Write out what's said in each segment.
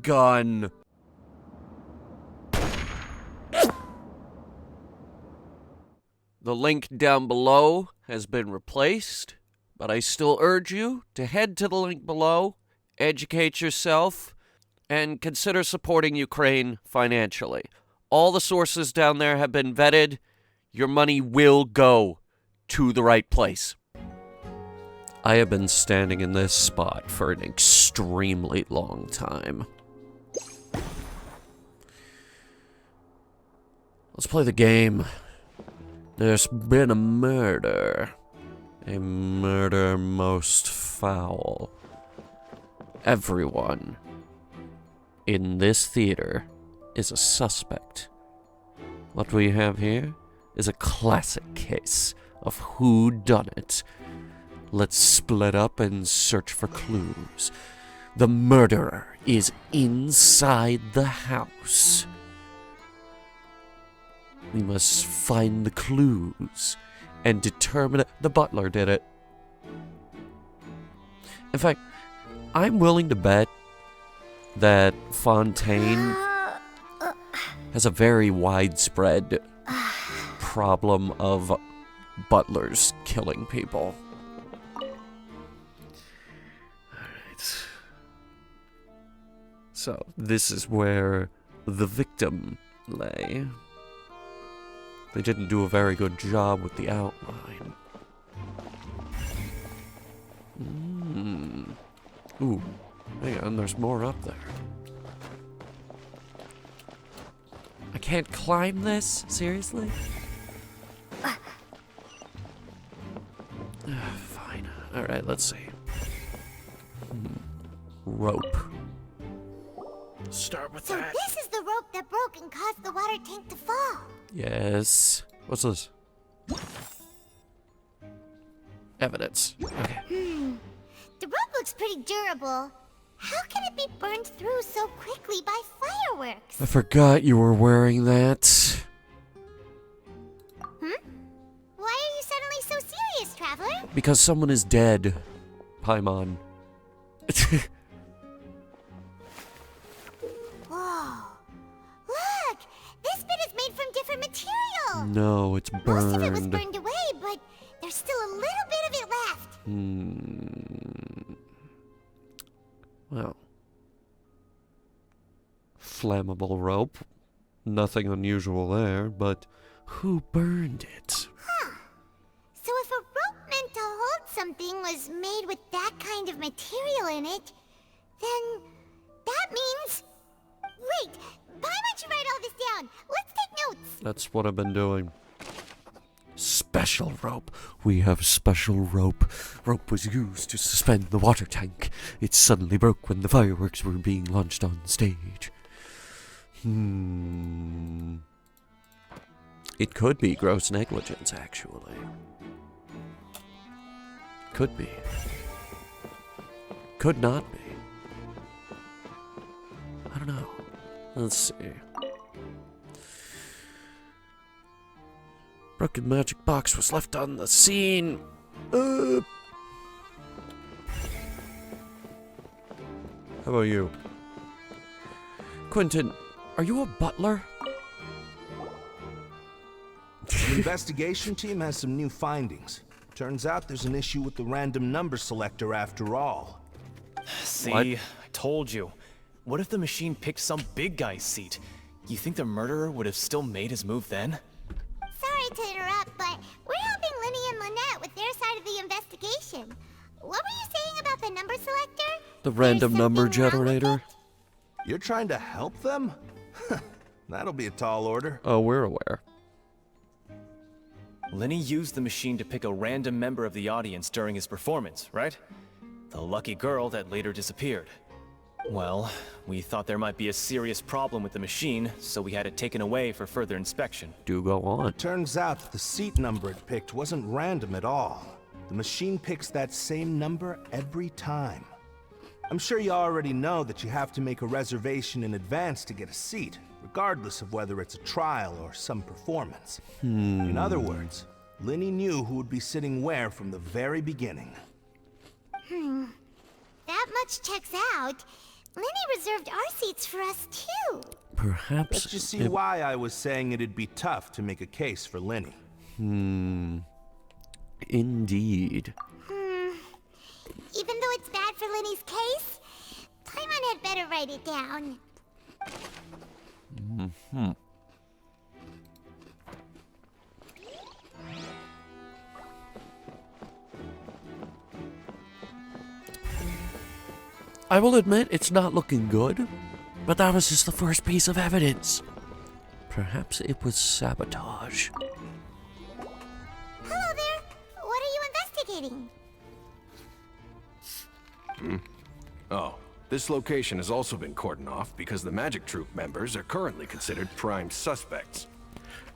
gun. The link down below has been replaced, but I still urge you to head to the link below, educate yourself, and consider supporting Ukraine financially. All the sources down there have been vetted. Your money will go to the right place. I have been standing in this spot for an extremely long time. Let's play the game. There's been a murder. A murder most foul. Everyone in this theater is a suspect. What we have here is a classic case of who done it. Let's split up and search for clues. The murderer is inside the house. We must find the clues and determine it. The butler did it. In fact, I'm willing to bet that Fontaine has a very widespread problem of butlers killing people. Alright. So, this is where the victim lay. They didn't do a very good job with the outline. Ooh, hang on, there's more up there. I can't climb this? Seriously? Fine. Alright, let's see. Rope. Start with that. So this is the rope that broke and caused the water tank to fall. Yes. What's this? Evidence. Okay. The rope looks pretty durable. How can it be burned through so quickly by fireworks? I forgot you were wearing that. Why are you suddenly so serious, Traveler? Because someone is dead. Paimon. Whoa. Look! This bit is made from different material. No, it's burned. Most of it was burned away, but there's still a little bit of it left. Well. Flammable rope. Nothing unusual there, but who burned it? So if a rope meant to hold something was made with that kind of material in it, then that means... Wait, why don't you write all this down? Let's take notes. That's what I've been doing. Special rope. We have special rope. Rope was used to suspend the water tank. It suddenly broke when the fireworks were being launched on stage. It could be gross negligence, actually. Could be. Could not be. I don't know. Let's see. Broken magic box was left on the scene. How about you? Quentin, are you a butler? The investigation team has some new findings. Turns out there's an issue with the random number selector after all. See, What? I told you. What if the machine picked some big guy's seat? You think the murderer would have still made his move then? Sorry to interrupt, but we're helping Linny and Lynette with their side of the investigation. What were you saying about the number selector? The random number something wrong with generator? You're trying to help them? That'll be a tall order. Oh, we're aware. Lenny used the machine to pick a random member of the audience during his performance, right? The lucky girl that later disappeared. Well, we thought there might be a serious problem with the machine, so we had it taken away for further inspection. Do go on. Turns out that the seat number it picked wasn't random at all. The machine picks that same number every time. I'm sure you already know that you have to make a reservation in advance to get a seat, regardless of whether it's a trial or some performance. In other words, Linny knew who would be sitting where from the very beginning. That much checks out. Lenny reserved our seats for us, too. Perhaps. Let's just see why I was saying it'd be tough to make a case for Lenny. Indeed. Even though it's bad for Lenny's case, Paimon had better write it down. I will admit it's not looking good, but that was just the first piece of evidence. Perhaps it was sabotage. Hello there. What are you investigating? Oh, this location has also been cordoned off because the Magic Troop members are currently considered prime suspects.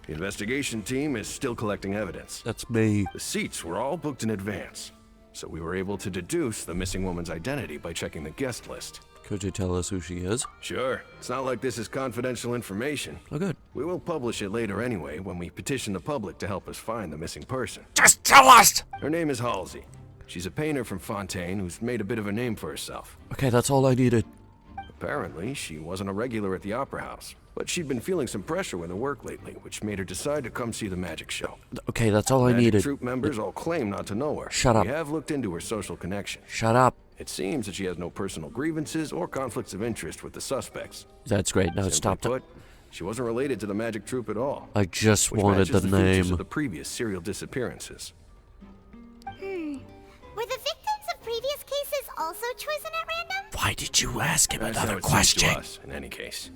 The investigation team is still collecting evidence. That's me. The seats were all booked in advance, so we were able to deduce the missing woman's identity by checking the guest list. Could you tell us who she is? Sure, it's not like this is confidential information. Oh, good. We will publish it later anyway when we petition the public to help us find the missing person. Just tell us! Her name is Halsey. She's a painter from Fontaine who's made a bit of a name for herself. Okay, that's all I needed. Apparently, she wasn't a regular at the Opera House, but she'd been feeling some pressure with her work lately, which made her decide to come see the magic show. Okay, that's all I Magic needed. Troop members all claim not to know her. Shut up. We have looked into her social connection. Shut up. It seems that she has no personal grievances or conflicts of interest with the suspects. That's great. Now Simply stop. put, she wasn't related to the Magic Troop at all. I just which wanted matches the the features name. of the previous serial disappearances. Were the victims of previous cases also chosen at random? Why did you ask him That's how another it seems question? to us, in any case.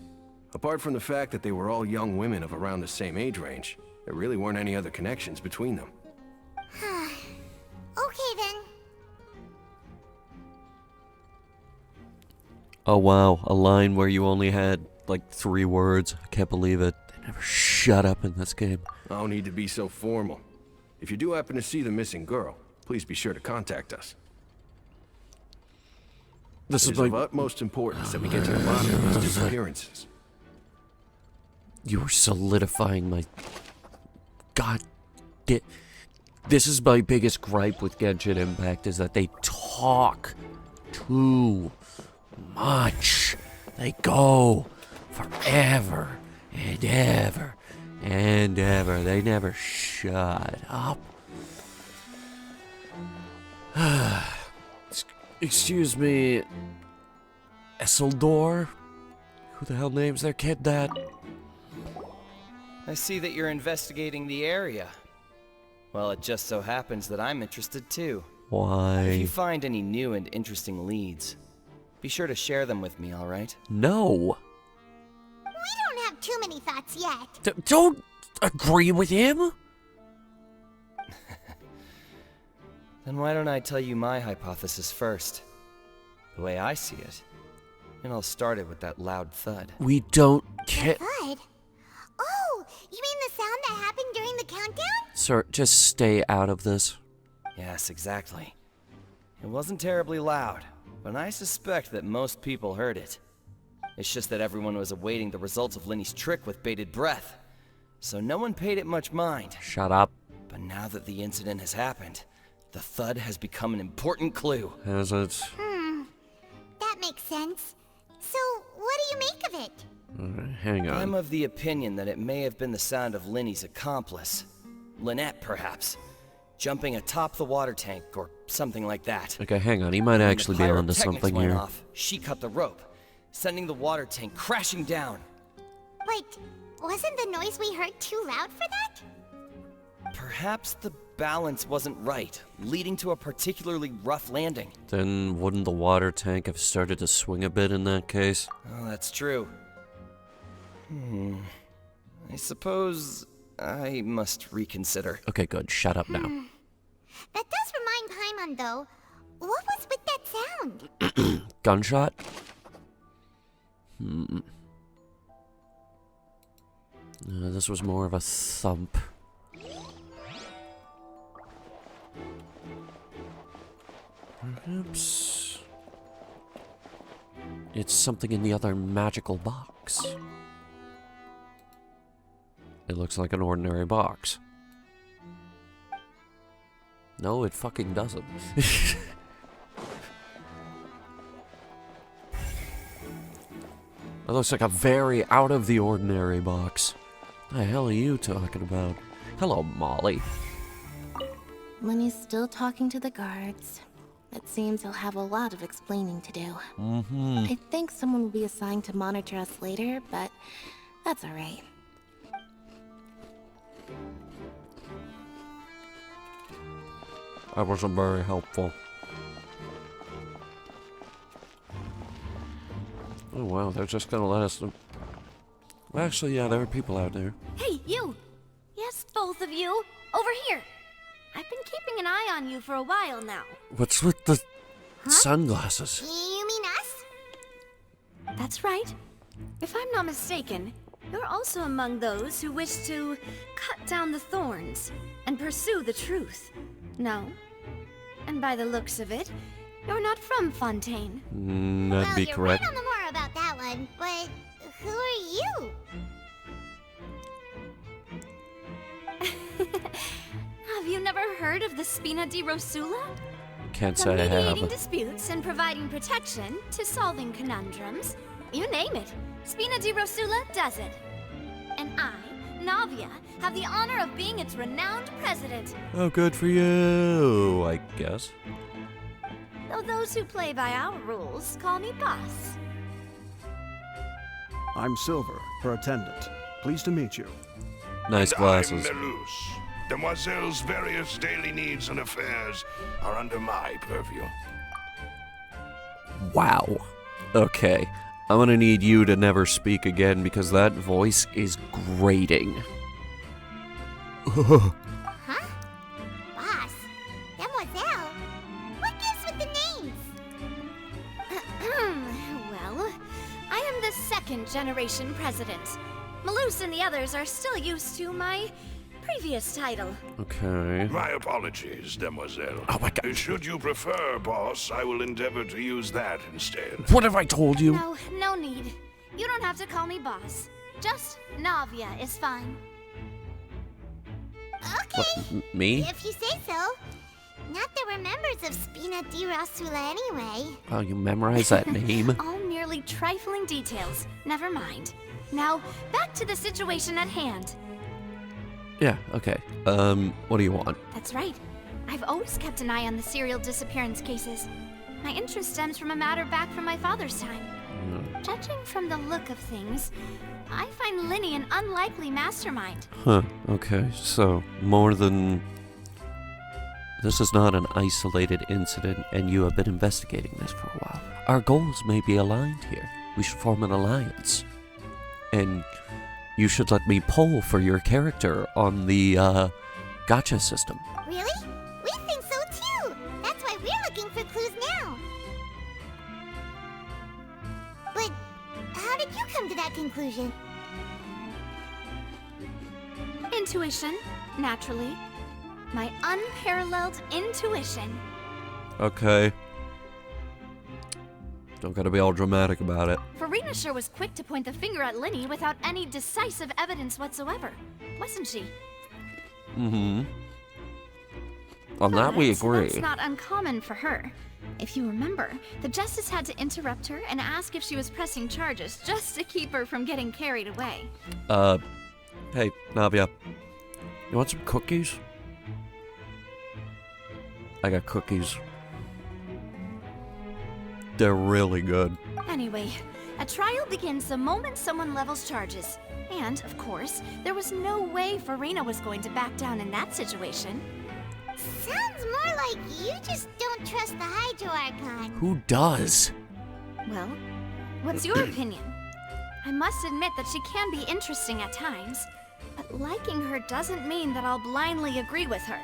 Apart from the fact that they were all young women of around the same age range, there really weren't any other connections between them. Okay then. Oh wow, a line where you only had like 3 words. I can't believe it. They never shut up in this game. I don't need to be so formal. If you do happen to see the missing girl, please be sure to contact us. This It is is of like utmost importance that we get to the bottom of these disappearances. you are solidifying my God. This is my biggest gripe with Genshin Impact is that they talk too much. They go forever and ever and ever. They never shut up. Excuse me, Esseldor? Who the hell names their kid that? I see that you're investigating the area. Well, it just so happens that I'm interested too. If Why? you find any new and interesting leads, be sure to share them with me, alright? No. We don't have too many thoughts yet. Don't agree with him. Then why don't I tell you my hypothesis first? The way I see it. And I'll start it with that loud thud. We don't care. Thud? Oh, you mean the sound that happened during the countdown? Sir, just stay out of this. Yes, exactly. It wasn't terribly loud, but I suspect that most people heard it. It's just that everyone was awaiting the results of Lenny's trick with bated breath, so no one paid it much mind. Shut up. But now that the incident has happened, the thud has become an important clue. Has it? That makes sense. So, what do you make of it? Hang on. I'm of the opinion that it may have been the sound of Lenny's accomplice. Lynette, perhaps. Jumping atop the water tank or something like that. Okay, hang on. He might When the actually be onto pyrotechnics something went here. off, she cut the rope, sending the water tank crashing down. But wasn't the noise we heard too loud for that? Perhaps the balance wasn't right, leading to a particularly rough landing. Then wouldn't the water tank have started to swing a bit in that case? Oh, that's true. I suppose I must reconsider. Okay, good. Shut up now. That does remind Paimon, though. What was with that sound? Gunshot? This was more of a thump. Perhaps it's something in the other magical box. It looks like an ordinary box. No, it fucking doesn't. That looks like a very out of the ordinary box. The hell are you talking about? Hello, Molly. Lenny's still talking to the guards. It seems he'll have a lot of explaining to do. I think someone will be assigned to monitor us later, but that's alright. That wasn't very helpful. Oh wow, they're just gonna let us... Well, actually, yeah, there are people out there. Hey, you! Yes, both of you! Over here! I've been keeping an eye on you for a while now. What's with the sunglasses? You mean us? That's right. If I'm not mistaken, you're also among those who wish to cut down the thorns and pursue the truth. No? And by the looks of it, you're not from Fontaine. That'd be you're correct. right on the more about that one, but who are you? Have you never heard of the Spina di Rosula? Can't From say I mediating have. disputes and providing protection to solving conundrums. You name it, Spina di Rosula does it. And I, Navia, have the honor of being its renowned president. Oh, good for you, I guess. Though those who play by our rules call me boss. I'm Silver, her attendant. Pleased to meet you. Nice glasses. I'm Melus. Demoiselle's various daily needs and affairs are under my purview. Wow. Okay. I'm gonna need you to never speak again because that voice is grating. Huh? Boss? Demoiselle? What gives with the names? Well, I am the second generation president. Malus and the others are still used to my previous title. Okay. My apologies, Demoiselle. Oh my god. Should you prefer, boss, I will endeavor to use that instead. What have I told you? No, no need. You don't have to call me boss. Just Navia is fine. Okay, Me? if you say so. Not that we're members of Spina di Rosula anyway. Oh, you memorize that name? All merely trifling details. Never mind. Now, back to the situation at hand. Yeah, okay. What do you want? That's right. I've always kept an eye on the serial disappearance cases. My interest stems from a matter back from my father's time. Judging from the look of things, I find Linny an unlikely mastermind. Huh, okay. So, more than... This is not an isolated incident, and you have been investigating this for a while. Our goals may be aligned here. We should form an alliance. And you should let me poll for your character on the, gacha system. Really? We think so too. That's why we're looking for clues now. But how did you come to that conclusion? Intuition, naturally. My unparalleled intuition. Okay. Don't gotta be all dramatic about it. Farina sure was quick to point the finger at Linny without any decisive evidence whatsoever, wasn't she? Mm-hmm. On that we But agree. That's not uncommon for her. If you remember, the justice had to interrupt her and ask if she was pressing charges just to keep her from getting carried away. Hey, Navia. You want some cookies? I got cookies. They're really good. Anyway, a trial begins the moment someone levels charges. And, of course, there was no way Farina was going to back down in that situation. Sounds more like you just don't trust the Hydro Archon. Who does? Well, what's your opinion? I must admit that she can be interesting at times, but liking her doesn't mean that I'll blindly agree with her.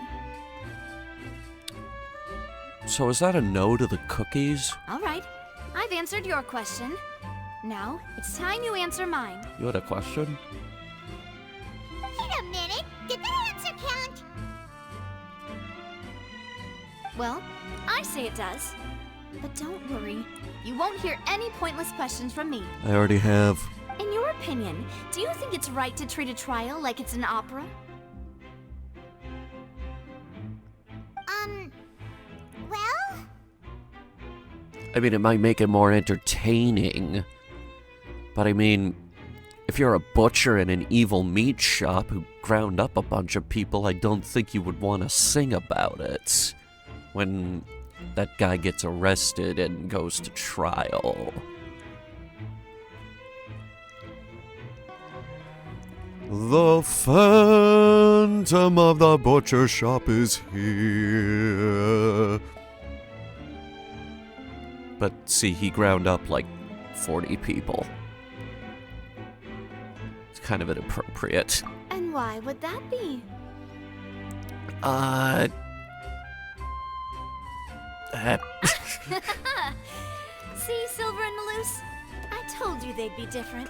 So is that a no to the cookies? All right, I've answered your question. Now, it's time you answer mine. You had a question? Wait a minute. Did that answer count? Well, I say it does. But don't worry, you won't hear any pointless questions from me. I already have. In your opinion, do you think it's right to treat a trial like it's an opera? Well, I mean, it might make it more entertaining. But I mean, if you're a butcher in an evil meat shop who ground up a bunch of people, I don't think you would want to sing about it when that guy gets arrested and goes to trial. The phantom of the butcher shop is here. But see, he ground up like 40 people. It's kind of inappropriate. And why would that be? See, Silver and Maloose? I told you they'd be different.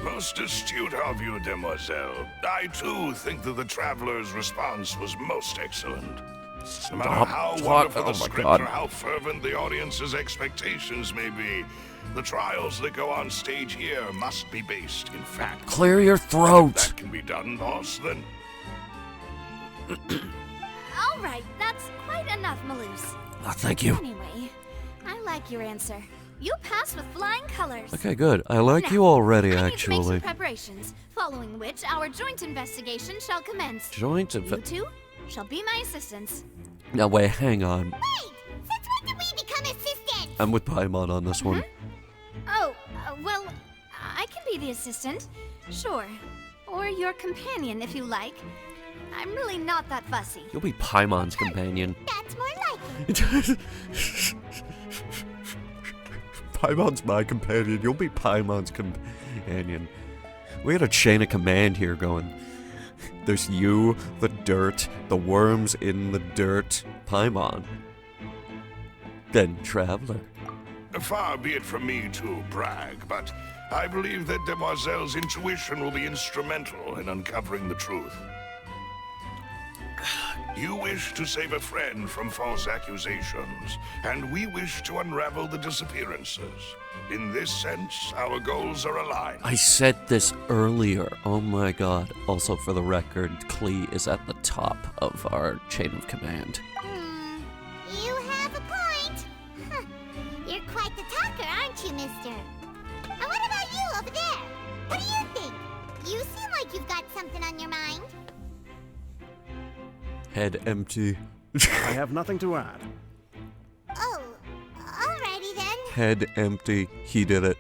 Most astute of you, demoiselle. I too think that the traveler's response was most excellent. No matter how wonderful the script or how fervent the audience's expectations may be, the trials that go on stage here must be based in fact. Clear your throat. If that can be done, boss, then... All right, that's quite enough, Maloose. Oh, thank you. Anyway, I like your answer. You passed with flying colors. Okay, good. I like you already, I need to make actually. some preparations, following which our joint investigation shall commence. Joint You two shall be my assistants. Now wait, hang on. Wait! Since when did we become assistants? I'm with Paimon on this one. Oh, well, I can be the assistant. Sure. Or your companion, if you like. I'm really not that fussy. You'll be Paimon's companion. That's more like it. Paimon's my companion. You'll be Paimon's companion. We had a chain of command here going. There's you, the dirt, the worms in the dirt, Paimon. Then Traveler. Far be it from me to brag, but I believe that Demoiselle's intuition will be instrumental in uncovering the truth. You wish to save a friend from false accusations, and we wish to unravel the disappearances. In this sense, our goals are aligned. I said this earlier. Oh my god. Also, for the record, Klee is at the top of our chain of command. You have a point. Huh. You're quite the talker, aren't you, mister? And what about you over there? What do you think? You seem like you've got something on your mind. Head empty. I have nothing to add. Oh, alrighty then. Head empty. He did it.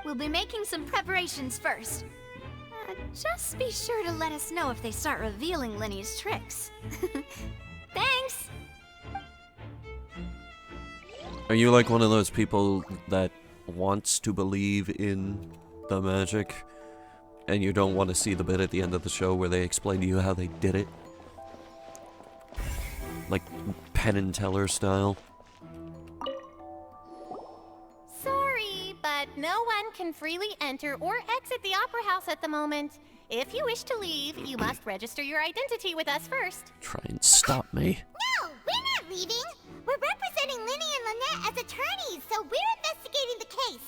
We'll be making some preparations first. Just be sure to let us know if they start revealing Lenny's tricks. Thanks! Are you like one of those people that wants to believe in the magic, and you don't want to see the bit at the end of the show where they explain to you how they did it? Like Penn and Teller style? Sorry, but no one can freely enter or exit the Opera House at the moment. If you wish to leave, you must register your identity with us first. Try and stop me. No, we're not leaving. We're representing Linny and Lynette as attorneys, so we're investigating the case.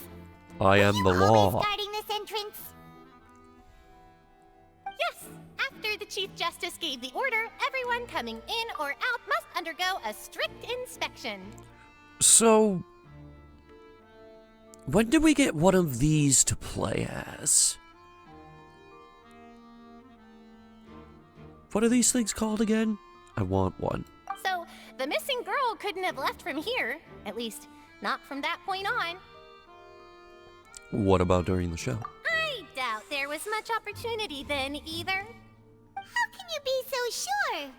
I am the law. Guarding this entrance. Yes, after the Chief Justice gave the order, everyone coming in or out must undergo a strict inspection. So, when did we get one of these to play as? What are these things called again? I want one. So, the missing girl couldn't have left from here. At least, not from that point on. What about during the show? I doubt there was much opportunity then, either. How can you be so sure,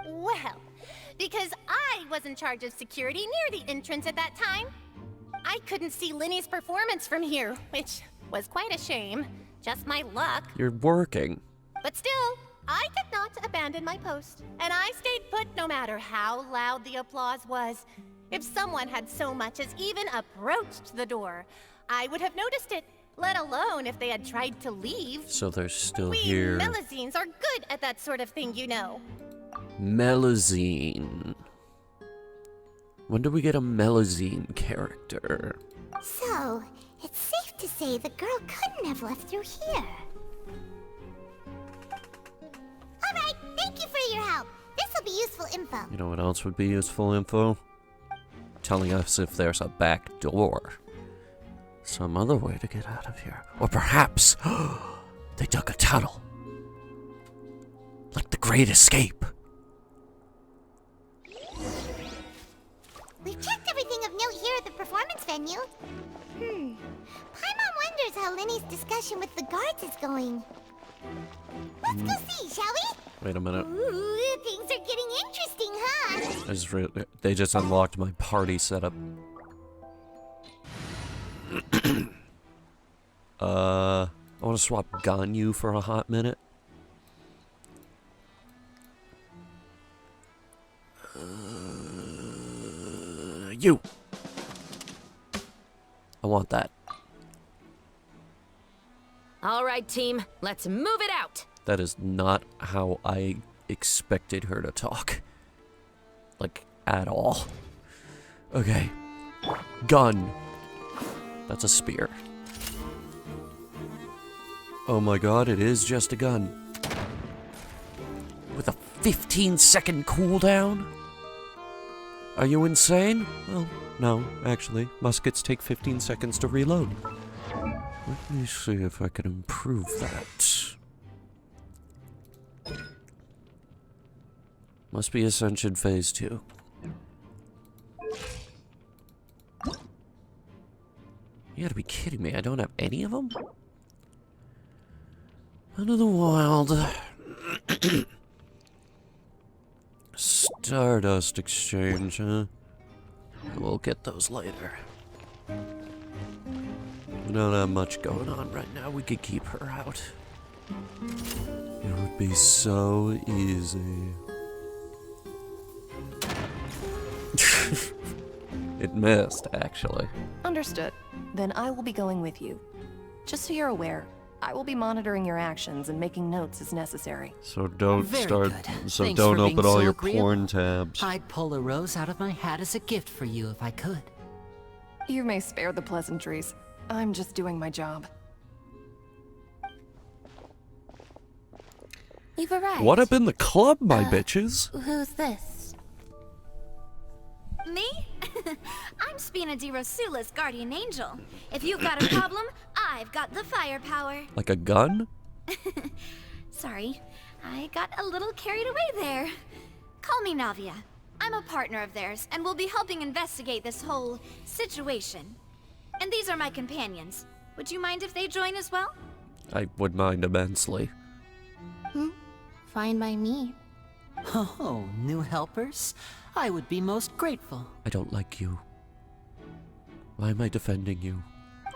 Well, because I was in charge of security near the entrance at that time. I couldn't see Linny's performance from here, which was quite a shame. Just my luck. You're working. But still, I did not abandon my post, and I stayed put no matter how loud the applause was. If someone had so much as even approached the door, I would have noticed it, let alone if they had tried to leave. So they're still We here. Melusines are good at that sort of thing, you know. Melusine. When do we get a Melusine character? So, it's safe to say the girl couldn't have left through here. Alright, thank you for your help. This'll be useful info. You know what else would be useful info? Telling us if there's a back door. some other way to get out of here. Or perhaps they dug a tunnel. Like the Great Escape. We've checked everything of note here at the performance venue. Paimon wonders how Linny's discussion with the guards is going. Let's go see, shall we? Wait a minute. Ooh, things are getting interesting, huh? They just unlocked my party setup. I want to swap Ganyu for a hot minute. You. I want that. All right, team, let's move it out. That is not how I expected her to talk. Like, at all. Okay. Gun. That's a spear. Oh my god, it is just a gun. With a 15-second cooldown? Are you insane? Well, no, actually. Muskets take 15 seconds to reload. Let me see if I can improve that. Must be Ascension Phase 2. You gotta be kidding me, I don't have any of them? Into the wild. Stardust exchange, huh? We'll get those later. We don't have much going on right now. We could keep her out. It would be so easy. It missed, actually. Understood. Then I will be going with you. Just so you're aware, I will be monitoring your actions and making notes as necessary. So don't Very start. good. So Thanks don't for being open all so your agreeable. porn tabs. I'd pull a rose out of my hat as a gift for you if I could. You may spare the pleasantries. I'm just doing my job. You've arrived. What up in the club, my bitches? Who's this? Me? I'm Spina di Rosula's guardian angel. If you've got a problem, I've got the firepower. Like a gun? Sorry, I got a little carried away there. Call me Navia. I'm a partner of theirs, and will be helping investigate this whole situation. And these are my companions. Would you mind if they join as well? I would mind immensely. Fine by me. Oh, new helpers? I would be most grateful. I don't like you. Why am I defending you?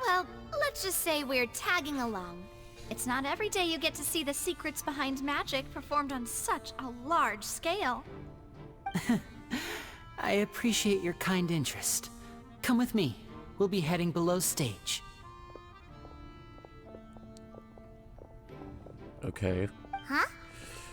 Well, let's just say we're tagging along. It's not every day you get to see the secrets behind magic performed on such a large scale. I appreciate your kind interest. Come with me. We'll be heading below stage. Okay. Huh?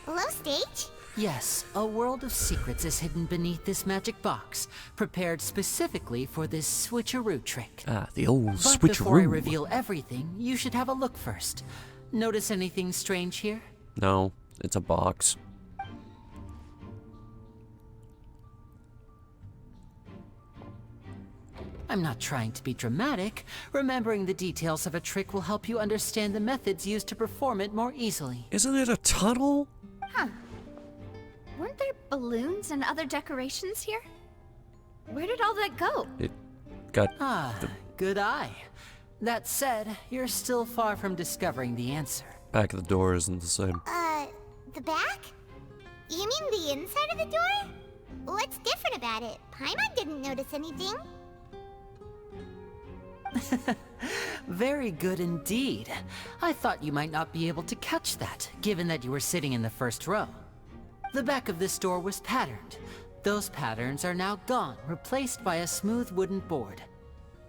Below stage? Yes, a world of secrets is hidden beneath this magic box, prepared specifically for this switcheroo trick. Ah, the old But before I switcheroo. reveal everything, you should have a look first. Notice anything strange here? No, it's a box. I'm not trying to be dramatic. Remembering the details of a trick will help you understand the methods used to perform it more easily. Isn't it a tunnel? Huh. Weren't there balloons and other decorations here? Where did all that go? It got... Ah, good eye. That said, you're still far from discovering the answer. Back of the door isn't the same. The back? You mean the inside of the door? What's different about it? Paimon didn't notice anything. Very good indeed. I thought you might not be able to catch that, given that you were sitting in the first row. The back of this door was patterned. Those patterns are now gone, replaced by a smooth wooden board.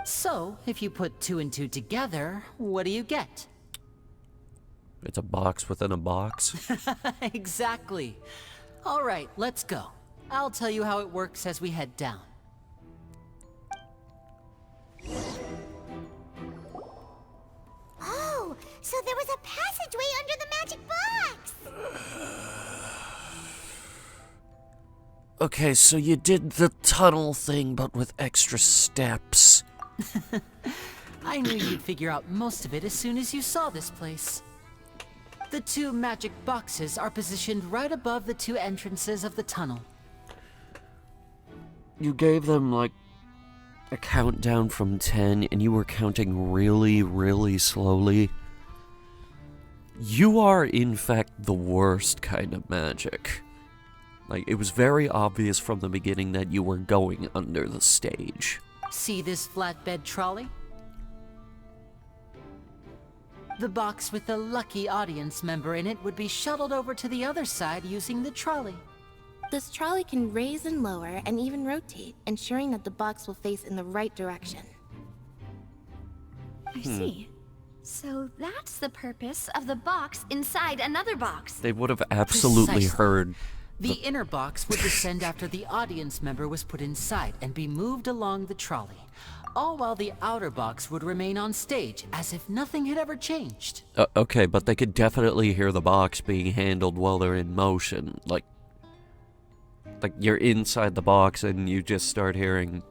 So, if you put 2 and 2 together, what do you get? It's a box within a box. Exactly. All right, let's go. I'll tell you how it works as we head down. Oh, so there was a passageway under the magic box! Okay, so you did the tunnel thing, but with extra steps. I knew you'd figure out most of it as soon as you saw this place. The 2 magic boxes are positioned right above the 2 entrances of the tunnel. You gave them, like, a countdown from 10, and you were counting really, really slowly. You are, in fact, the worst kind of magic. Like, it was very obvious from the beginning that you were going under the stage. See this flatbed trolley? The box with the lucky audience member in it would be shuttled over to the other side using the trolley. This trolley can raise and lower and even rotate, ensuring that the box will face in the right direction. I see. So that's the purpose of the box inside another box. They would have absolutely Precisely. heard. The inner box would descend after the audience member was put inside and be moved along the trolley, all while the outer box would remain on stage as if nothing had ever changed. Okay, but they could definitely hear the box being handled while they're in motion. Like you're inside the box and you just start hearing...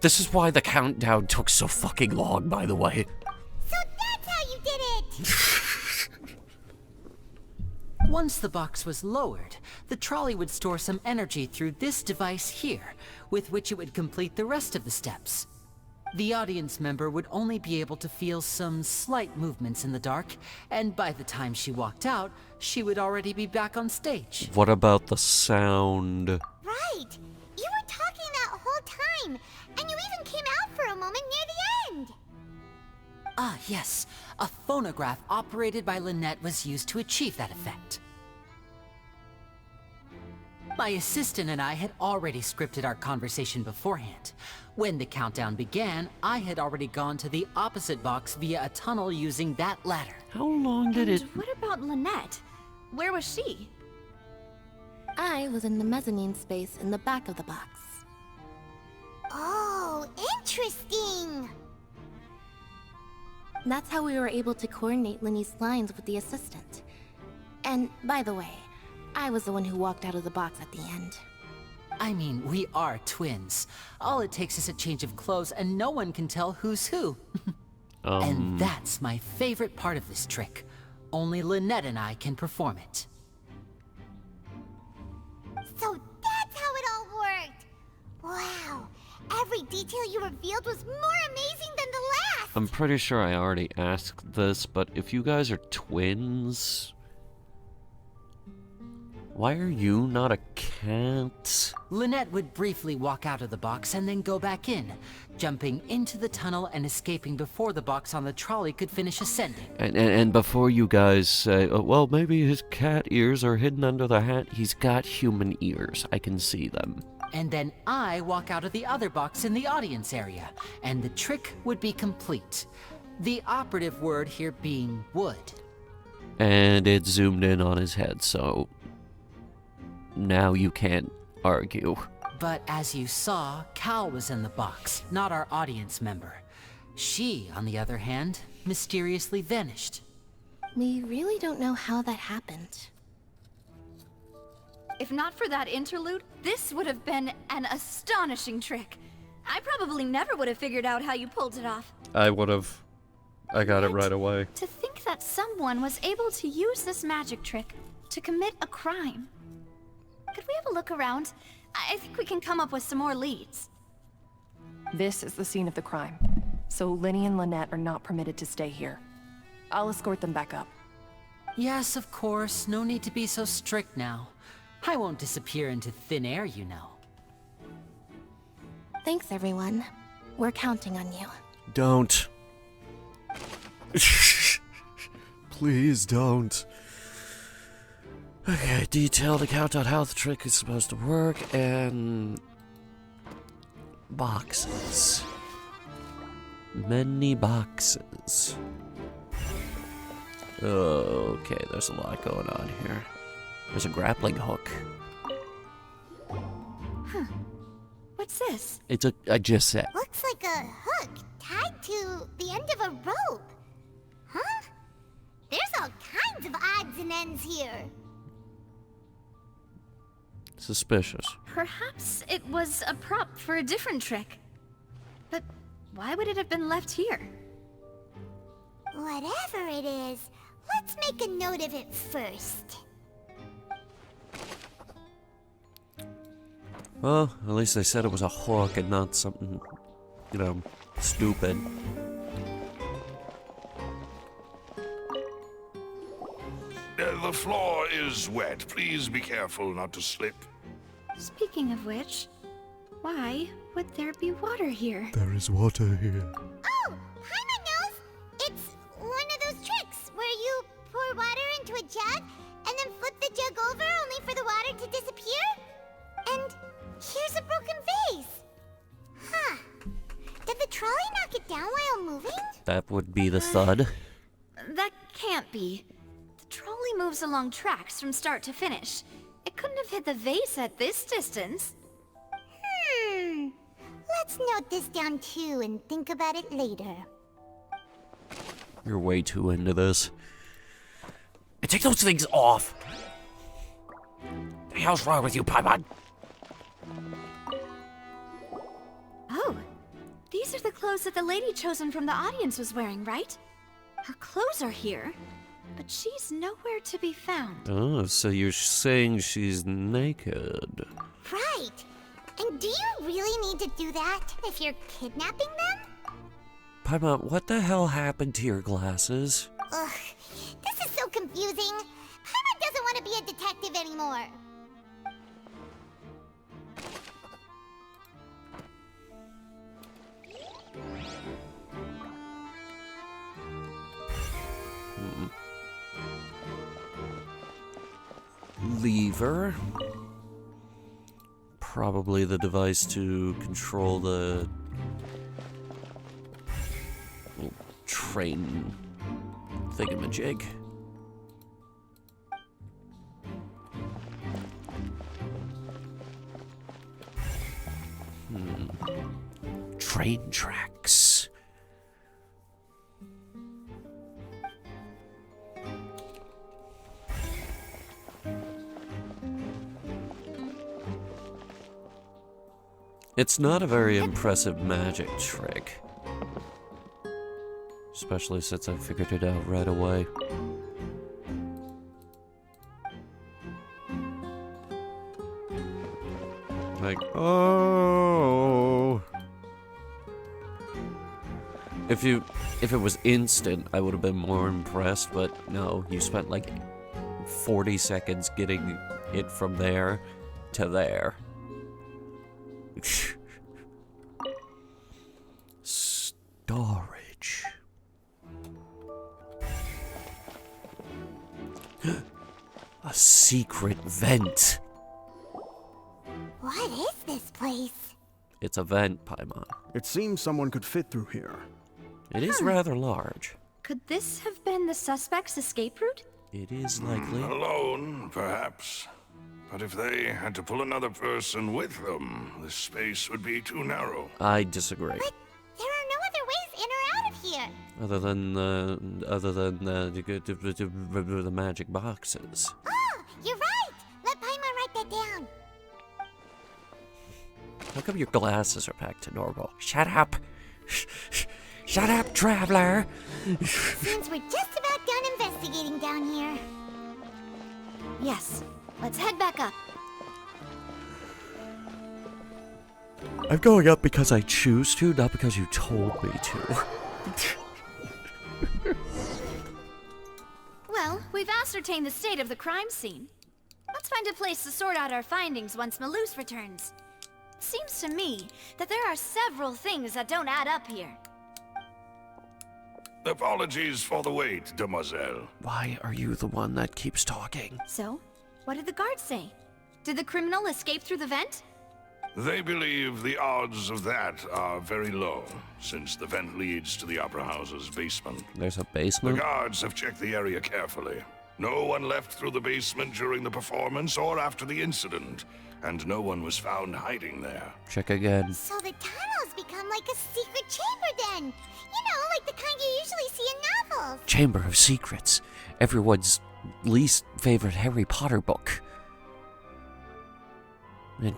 This is why the countdown took so fucking long, by the way. So that's how you did it! Once the box was lowered, the trolley would store some energy through this device here, with which it would complete the rest of the steps. The audience member would only be able to feel some slight movements in the dark, and by the time she walked out, she would already be back on stage. What about the sound? Right! You were talking that whole time, and you even came out for a moment near the end! Ah, yes. A phonograph operated by Lynette was used to achieve that effect. My assistant and I had already scripted our conversation beforehand. When the countdown began, I had already gone to the opposite box via a tunnel using that ladder. How long did it... What about Lynette? Where was she? I was in the mezzanine space in the back of the box. Oh, interesting! That's how we were able to coordinate Linny's lines with the assistant. And, by the way, I was the one who walked out of the box at the end. I mean, we are twins. All it takes is a change of clothes and no one can tell who's who. And that's my favorite part of this trick. Only Lynette and I can perform it. So that's how it all worked! Wow, every detail you revealed was more amazing than the last! I'm pretty sure I already asked this, but if you guys are twins... why are you not a cat? Lynette would briefly walk out of the box and then go back in, jumping into the tunnel and escaping before the box on the trolley could finish ascending. And before you guys say, oh, well, maybe his cat ears are hidden under the hat, he's got human ears. I can see them. And then I walk out of the other box in the audience area, and the trick would be complete. The operative word here being would. And it zoomed in on his head, so... now you can't argue. But as you saw, Cal was in the box, not our audience member. She, on the other hand, mysteriously vanished. We really don't know how that happened. If not for that interlude, this would have been an astonishing trick. I probably never would have figured out how you pulled it off. I would have. I got it right away. To think that someone was able to use this magic trick to commit a crime. Could we have a look around? I think we can come up with some more leads. This is the scene of the crime, so Linny and Lynette are not permitted to stay here. I'll escort them back up. Yes, of course. No need to be so strict now. I won't disappear into thin air, you know. Thanks, everyone. We're counting on you. Don't. Please don't. Okay, detailed account on how the trick is supposed to work, and... boxes. Many boxes. Okay, there's a lot going on here. There's a grappling hook. Huh. What's this? I just said. Looks like a hook tied to the end of a rope. Huh? There's all kinds of odds and ends here. Suspicious. Perhaps it was a prop for a different trick. But why would it have been left here? Whatever it is, let's make a note of it first. Well, at least they said it was a hook and not something, you know, stupid. The floor is wet. Please be careful not to slip. Speaking of which, why would there be water here? There is water here. Oh, Paimon knows! It's one of those tricks where you pour water into a jug and then flip the jug over only for the water to disappear. And here's a broken vase. Huh. Did the trolley knock it down while moving? That would be the thud. That can't be. The trolley moves along tracks from start to finish. It couldn't have hit the vase at this distance. Let's note this down too and think about it later. You're way too into this. And take those things off! The hell's wrong with you, Paimon? Oh, these are the clothes that the lady chosen from the audience was wearing, right? Her clothes are here, but she's nowhere to be found. Oh, so you're saying she's naked. Right. And do you really need to do that if you're kidnapping them? Paimon, what the hell happened to your glasses? Ugh, this is so confusing. Paimon doesn't want to be a detective anymore. Lever. Probably the device to control the train thingamajig. Train tracks. It's not a very impressive magic trick. Especially since I figured it out right away. Like, oh. If it was instant, I would have been more impressed, but no, you spent like 40 seconds getting it from there to there. Storage. A secret vent. What is this place? It's a vent, Paimon. It seems someone could fit through here. It is rather large. Could this have been the suspect's escape route? It is likely. Alone, perhaps. But if they had to pull another person with them, the space would be too narrow. I disagree. But there are no other ways in or out of here. Other than the magic boxes. Oh, you're right. Let Paimon write that down. How come your glasses are back to normal? Shut up! Shut up, traveler! Seems we're just about done investigating down here. Yes. Let's head back up. I'm going up because I choose to, not because you told me to. Well, we've ascertained the state of the crime scene. Let's find a place to sort out our findings once Malus returns. Seems to me that there are several things that don't add up here. Apologies for the wait, demoiselle. Why are you the one that keeps talking? So, what did the guards say? Did the criminal escape through the vent? They believe the odds of that are very low, since the vent leads to the Opera House's basement. There's a The basement? guards have checked the area carefully. No one left through the basement during the performance or after the incident, and no one was found hiding there. Check again. So the tunnels become like a secret chamber then. You know, like the kind you usually see in novels. Chamber of Secrets. Everyone's least favorite Harry Potter book. And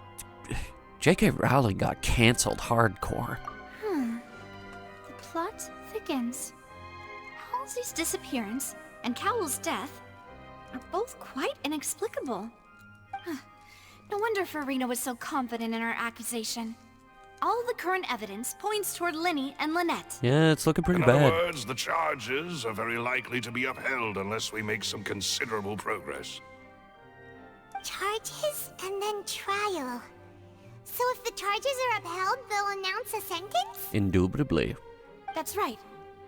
J.K. Rowling got cancelled hardcore. The plot thickens. Halsey's disappearance and Cowell's death are both quite inexplicable. No wonder Farina was so confident in her accusation. All the current evidence points toward Linny and Lynette. Yeah, it's looking pretty In bad. other words, the charges are very likely to be upheld unless we make some considerable progress. Charges and then trial. So if the charges are upheld, they'll announce a sentence? Indubitably. That's right.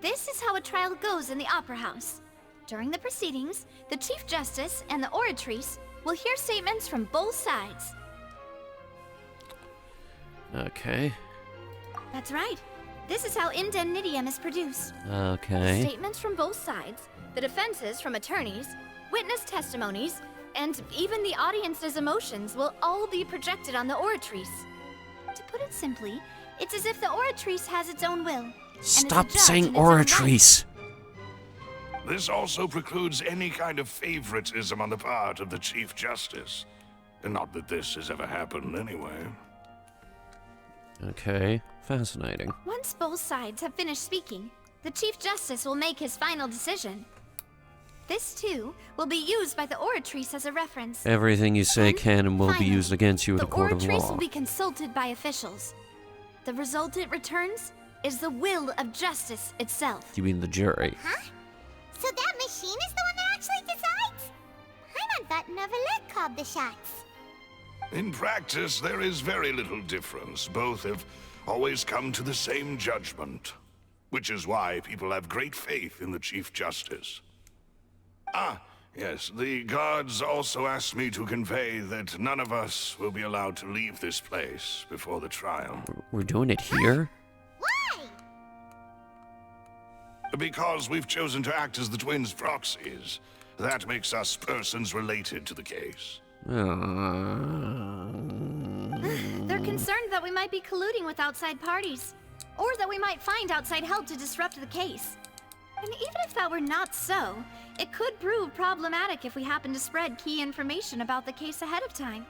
This is how a trial goes in the Opera House. During the proceedings, the Chief Justice and the Oratrice will hear statements from both sides. Okay. That's right. This is how indemnitium is produced. Okay. Statements from both sides, the defenses from attorneys, witness testimonies, and even the audience's emotions will all be projected on the Oratrice. To put it simply, it's as if the Oratrice has its own will. Stop saying Oratrice. This also precludes any kind of favoritism on the part of the Chief Justice. And not that this has ever happened anyway. Okay, fascinating. Once both sides have finished speaking, the Chief Justice will make his final decision. This, too, will be used by the Oratrice as a reference. Everything you say can and will be finally, used against you in a court of The Oratrice law. will be consulted by officials. The result it returns is the will of justice itself. You mean the jury? Huh? So that machine is the one that actually decides? Paimon thought Neverlet called the shots. In practice, there is very little difference. Both have always come to the same judgment. Which is why people have great faith in the Chief Justice. Ah, yes, the guards also asked me to convey that none of us will be allowed to leave this place before the trial. We're doing it here? Why? Because we've chosen to act as the twins' proxies. That makes us persons related to the case. They're concerned that we might be colluding with outside parties, or that we might find outside help to disrupt the case. And even if that were not so, it could prove problematic if we happen to spread key information about the case ahead of time.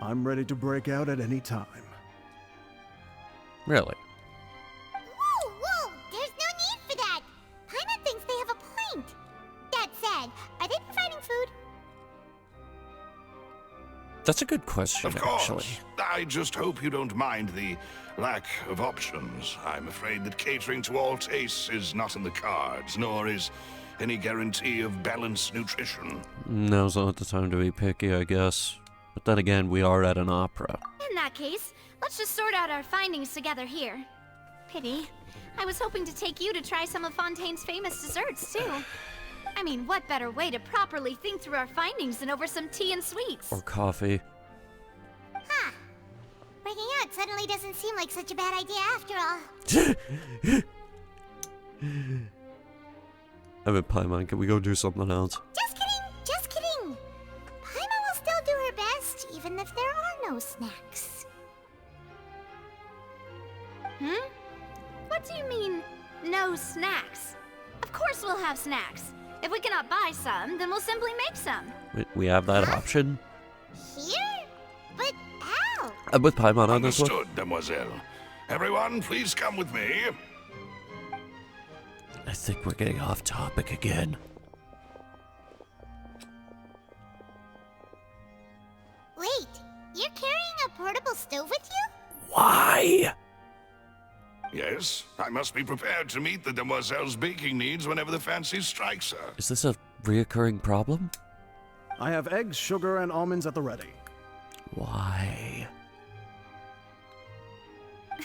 I'm ready to break out at any time. Really? Whoa, whoa! There's no need for that! Paimon thinks they have a point. That said, are they providing food? That's a good question, Of course. actually. I just hope you don't mind the lack of options. I'm afraid that catering to all tastes is not in the cards, nor is any guarantee of balanced nutrition. Now's not the time to be picky, I guess. But then again, we are at an opera. In that case, let's just sort out our findings together here. Pity. I was hoping to take you to try some of Fontaine's famous desserts, too. I mean, what better way to properly think through our findings than over some tea and sweets? Or coffee. Huh. Breaking out suddenly doesn't seem like such a bad idea after all. I mean, Paimon, can we go do something else? Just kidding! Just kidding! Paimon will still do her best, even if there are no snacks. What do you mean, no snacks? Of course we'll have snacks. If we cannot buy some, then we'll simply make some. We have that option? Here? But how? I'm with Paimon on this one. Understood, Demoiselle. Everyone, please come with me. I think we're getting off topic again. Wait, you're carrying a portable stove with you? Why? Yes, I must be prepared to meet the Demoiselle's baking needs whenever the fancy strikes her. Is this a reoccurring problem? I have eggs, sugar, and almonds at the ready. Why?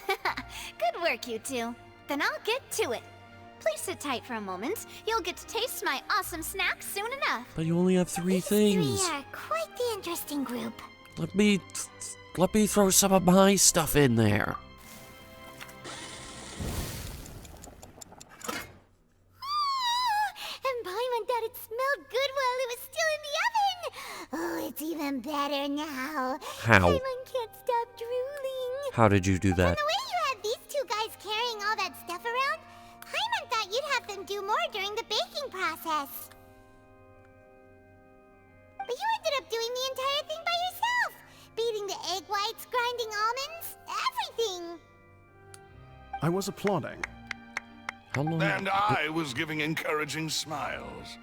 Good work, you two. Then I'll get to it. Please sit tight for a moment. You'll get to taste my awesome snacks soon enough. But you only have three things. These three are quite the interesting group. Let me Let me throw some of my stuff in there. And Paimon thought it smelled good while it was still in the oven. Oh, it's even better now. How? Paimon can't stop drooling. How did you do And that? the way you had these two guys carrying all that stuff around, Paimon thought you'd have them do more during the baking process. But you ended up doing the entire thing by yourself. Beating the egg whites, grinding almonds, everything. I was applauding. How long? And I was giving encouraging smiles.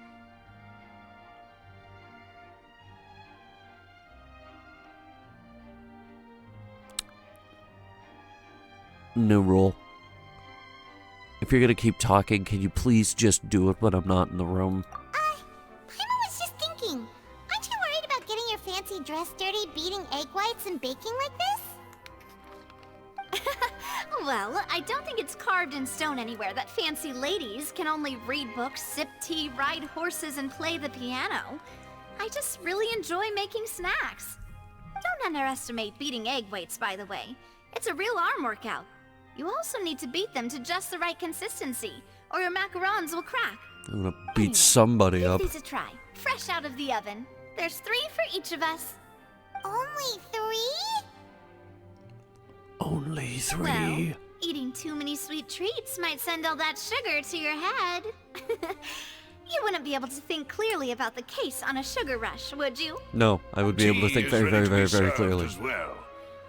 New rule. If you're gonna keep talking, can you please just do it when I'm not in the room? Paimon was just thinking. Aren't you worried about getting your fancy dress dirty, beating egg whites and baking like this? Well, I don't think it's carved in stone anywhere that fancy ladies can only read books, sip tea, ride horses, and play the piano. I just really enjoy making snacks. Don't underestimate beating egg whites, by the way. It's a real arm workout. You also need to beat them to just the right consistency, or your macarons will crack. I'm gonna beat somebody Give up. these a try, fresh out of the oven. There's 3 for each of us. Only 3? Only 3. Well, eating too many sweet treats might send all that sugar to your head. You wouldn't be able to think clearly about the case on a sugar rush, would you? No, I would be able to Tea think is very, ready very, to very, be very served clearly. as well.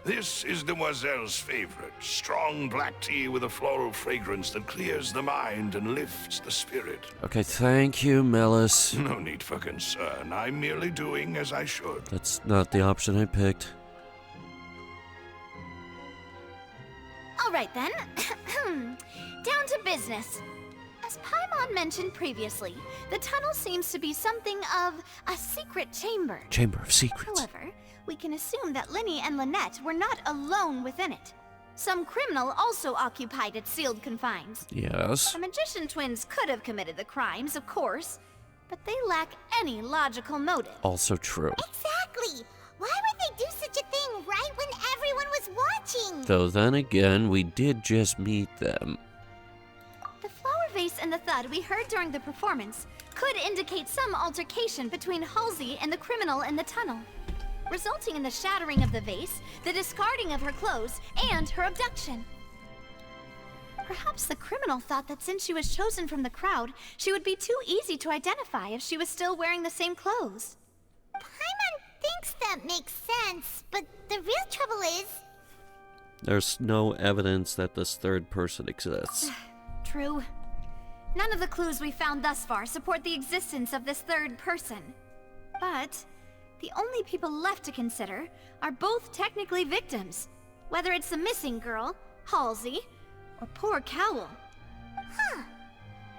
This is Demoiselle's favorite. Strong black tea with a floral fragrance that clears the mind and lifts the spirit. Okay, thank you, Melis. No need for concern. I'm merely doing as I should. That's not the option I picked. All right then. Down to business. As Paimon mentioned previously, the tunnel seems to be something of a secret chamber. Chamber of Secrets. However, we can assume that Linny and Lynette were not alone within it. Some criminal also occupied its sealed confines. Yes. The magician twins could have committed the crimes, of course, but they lack any logical motive. Also true. Exactly. Why would they do such a thing right when everyone was watching? Though then again, we did just meet them. The flower vase and the thud we heard during the performance could indicate some altercation between Halsey and the criminal in the tunnel, resulting in the shattering of the vase, the discarding of her clothes, and her abduction. Perhaps the criminal thought that since she was chosen from the crowd, she would be too easy to identify if she was still wearing the same clothes. Paimon thinks that makes sense, but the real trouble is... There's no evidence that this third person exists. True. None of the clues we found thus far support the existence of this third person. But the only people left to consider are both technically victims, whether it's the missing girl, Halsey, or poor Cowell. Huh.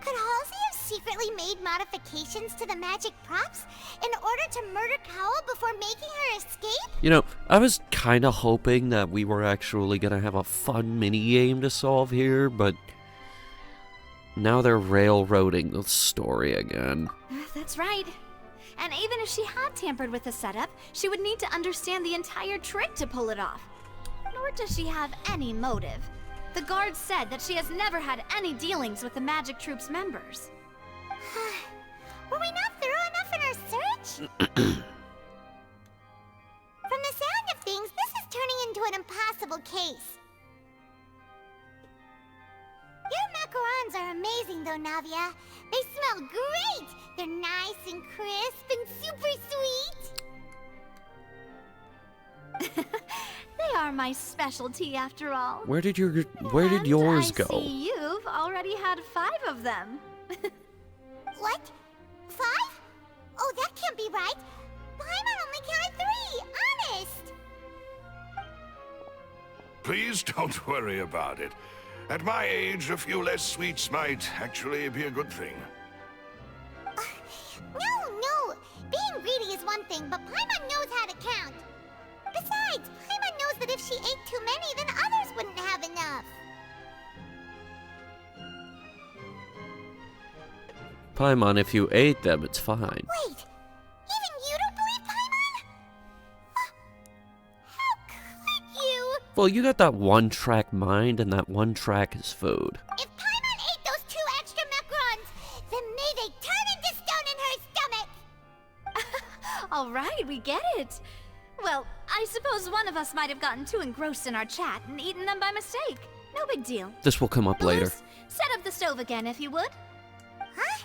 Could Halsey have secretly made modifications to the magic props in order to murder Cowell before making her escape? You know, I was kind of hoping that we were actually going to have a fun mini-game to solve here, but now they're railroading the story again. That's right. And even if she had tampered with the setup, she would need to understand the entire trick to pull it off. Nor does she have any motive. The guard said that she has never had any dealings with the Magic Troop's members. Were we not thorough enough in our search? From the sound of things, this is turning into an impossible case. Your macarons are amazing, though, Navia. They smell great! They're nice and crisp and super sweet. They are my specialty, after all. Where did yours I go? see you've already had 5 of them. What? 5? Oh, that can't be right. Paimon only counted 3, honest. Please don't worry about it. At my age, a few less sweets might actually be a good thing. No. Being greedy is one thing, but Paimon knows how to count. Besides, Paimon knows that if she ate too many, then others wouldn't have enough. Paimon, if you ate them, it's fine. Wait, even you don't believe Paimon? How Well, you got that one-track mind, and that one track is food. If Paimon ate those 2 extra macarons, then may they turn into stone in her stomach! All right, we get it. Well, I suppose one of us might have gotten too engrossed in our chat and eaten them by mistake. No big deal. This will come up later. Bruce, set up the stove again, if you would. Huh?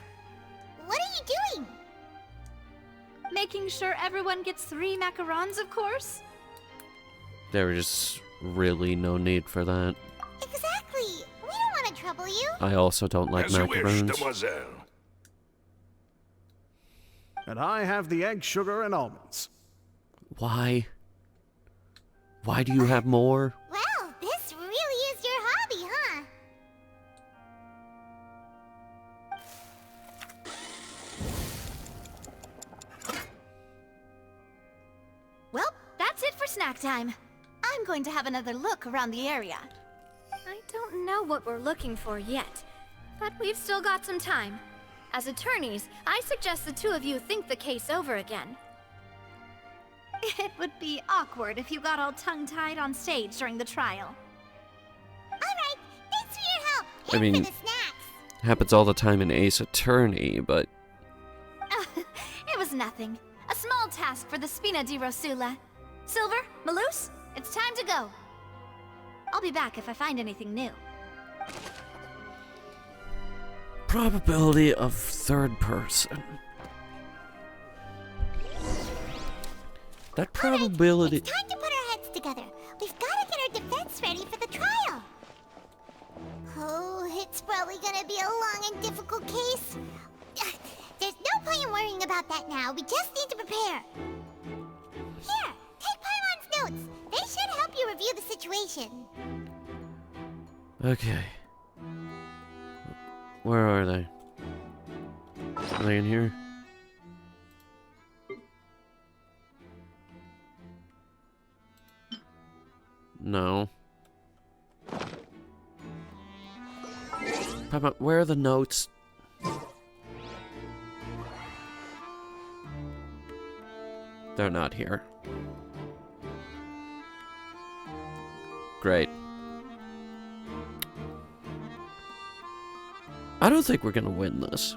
What are you doing? Making sure everyone gets 3 macarons, of course. There is really no need for that. Exactly. We don't want to trouble you. I also don't like As you wish, macaroons. demoiselle. And I have the egg, sugar, and almonds. Why? Why do you have more? Well, this really is your hobby, huh? Well, that's it for snack time. I'm going to have another look around the area. I don't know what we're looking for yet, but we've still got some time. As attorneys, I suggest the 2 of you think the case over again. It would be awkward if you got all tongue-tied on stage during the trial. Alright, thanks for your help. I And mean, for the snacks. happens all the time in Ace Attorney, but It was nothing. A small task for the Spina di Rosula. Silver, Malus, it's time to go. I'll be back if I find anything new. probability of third person. That probability. It's time to put our heads together. We've got to get our defense ready for the trial. Oh, it's probably gonna be a long and difficult case. There's no point in worrying about that now. We just need to prepare. Here, take Paimon's notes. They should help you review the situation. Okay. Where are they? Are they in here? No. Papa, where are the notes? They're not here. Great. I don't think we're gonna win this.